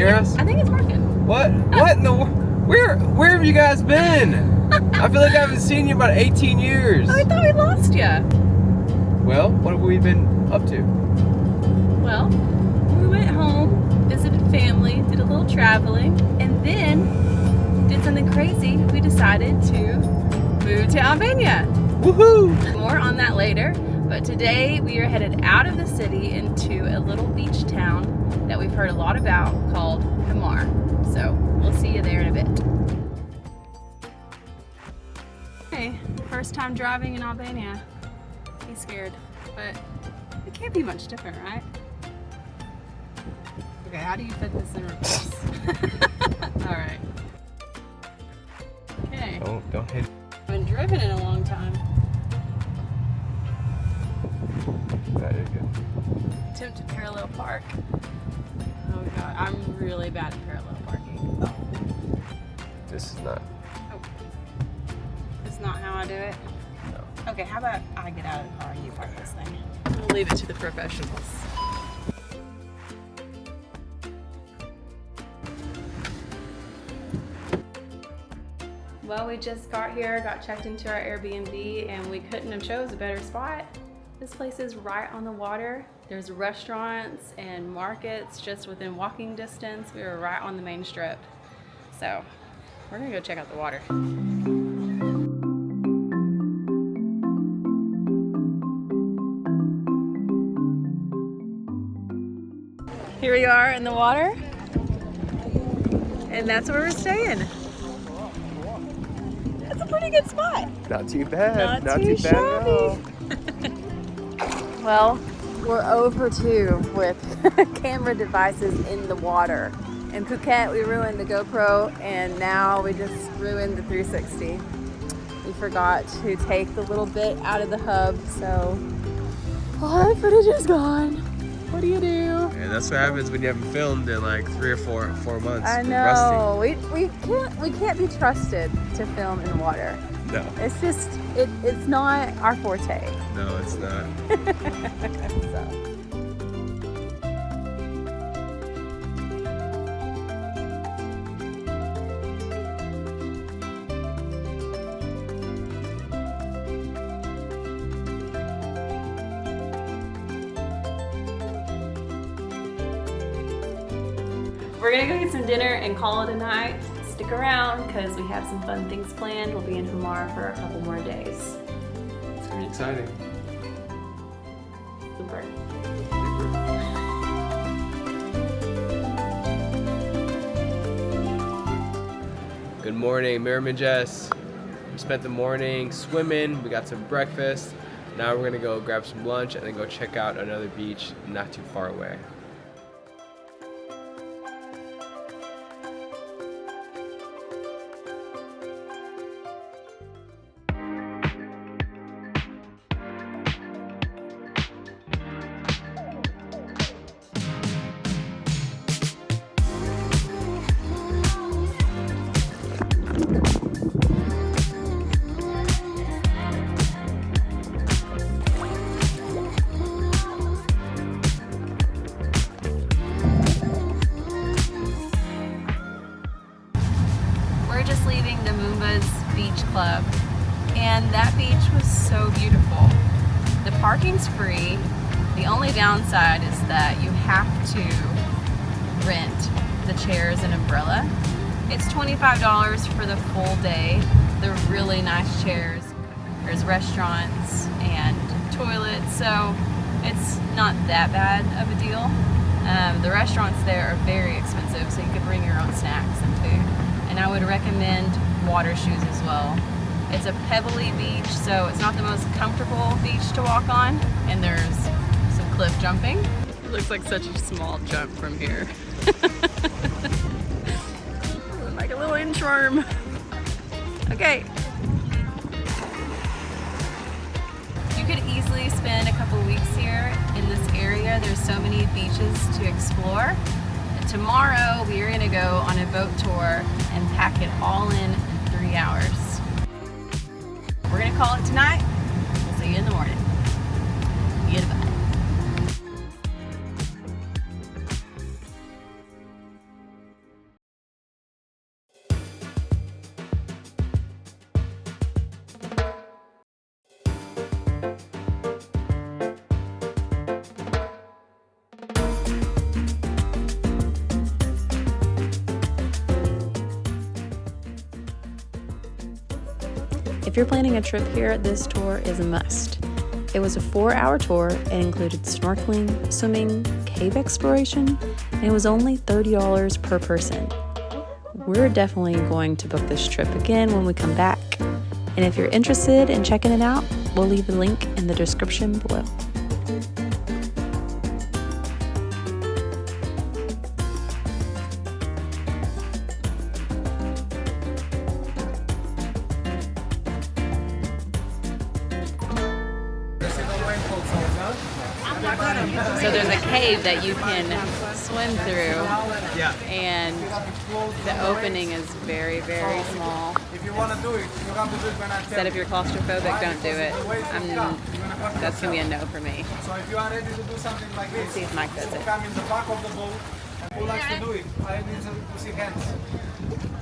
hear us? I think it's working. What? What in the where have you guys been? I feel like I haven't seen you in about 18 years. Oh, I thought we lost you. Well, what have we been up to? Well, we went home, visited family, did a little traveling, and then did something crazy. We decided to move to Albania. Woohoo! More on that later, but today we are headed out of the city into a little beach town that we've heard a lot about called HIMARE. So we'll see you there in a bit. Okay, first time driving in Albania. He's scared, but it can't be much different, right? Okay, how do you put this in reverse? Alright. Okay. Don't hit. I've been driven in a long time. That is good. Attempt to parallel park. Oh god, I'm really bad at parallel parking. This is not. Oh. That's not how I do it? No. Okay, how about I get out of the car and you park this thing? We'll leave it to the professionals. Well, we just got here, got checked into our Airbnb, and we couldn't have chose a better spot. This place is right on the water. There's restaurants and markets just within walking distance. We were right on the main strip. So we're gonna go check out the water. Here we are in the water, and that's where we're staying. That's a pretty good spot. Not too bad. Not too bad at all. Well, we're 0 for 2 with camera devices in the water. In Phuket, we ruined the GoPro, and now we just ruined the 360. We forgot to take the little bit out of the hub, so all our footage is gone. What do you do? Yeah, that's what happens when you haven't filmed in like 3 or 4 months. I know. We can't be trusted to film in water. No. It's just it's not our forte. No, it's not. So. We're gonna go get some dinner and call it a night. Stick around because we have some fun things planned. We'll be in HIMARE for a couple more days. It's pretty exciting. Super. Good morning, Miriam and Jess. We spent the morning swimming. We got some breakfast. Now we're gonna go grab some lunch and then go check out another beach not too far away. Club, and that beach was so beautiful. The parking's free. The only downside is that you have to rent the chairs and umbrella. It's $25 for the full day. They're really nice chairs. There's restaurants and toilets, so it's not that bad of a deal. The restaurants there are very expensive, so you could bring your own snacks and food. And I would recommend water shoes as well. It's a pebbly beach, so it's not the most comfortable beach to walk on, and there's some cliff jumping. It looks like such a small jump from here. Like a little inchworm. Okay. You could easily spend a couple weeks here in this area. There's so many beaches to explore. And tomorrow we are gonna go on a boat tour and pack it all in 3 hours. We're gonna call it tonight. We'll see you in the morning. Goodbye. If you're planning a trip here, this tour is a must. It was a 4-hour tour. It included snorkeling, swimming, cave exploration, and it was only $30 per person. We're definitely going to book this trip again when we come back. And if you're interested in checking it out, we'll leave a link in the description below. So there's a cave that you can swim through, and the opening is very, very small. If you want to do it, you have to do it when I tell Said if you're claustrophobic, don't do it. That's going to be a no for me. So if you are ready to do something like this, Let's see if Mike does it. come in the back of the boat. Who likes to do it? I need to see hands.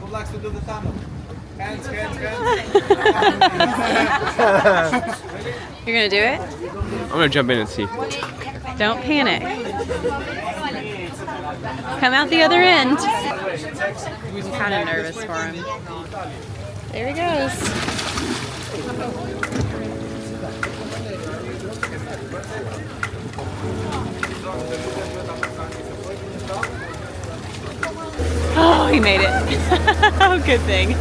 Who likes to do the tunnel? Hands, hands, hands. You're going to do it? I'm gonna jump in and see. Don't panic. Come out the other end. I'm kind of nervous for him. There he goes. Oh, he made it. Oh, good thing.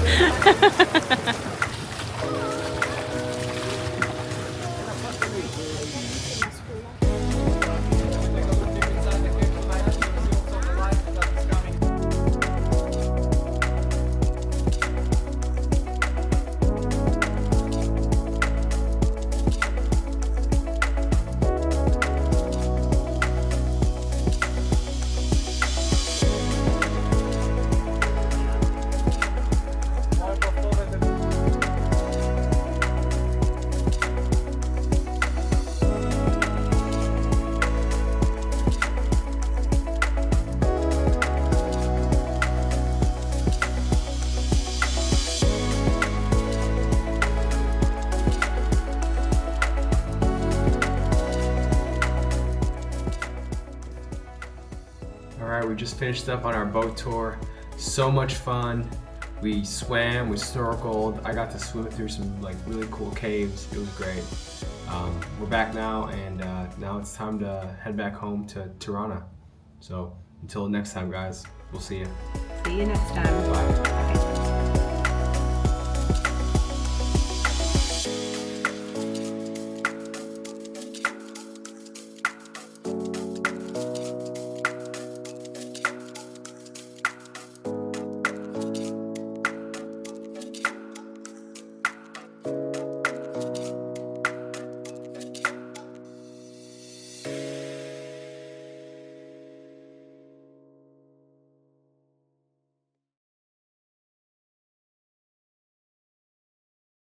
Alright, we just finished up on our boat tour. So much fun. We swam, we snorkeled. I got to swim through some like really cool caves. It was great. We're back now, and now it's time to head back home to Tirana. So until next time, guys, we'll see you. See you next time. Bye. Okay.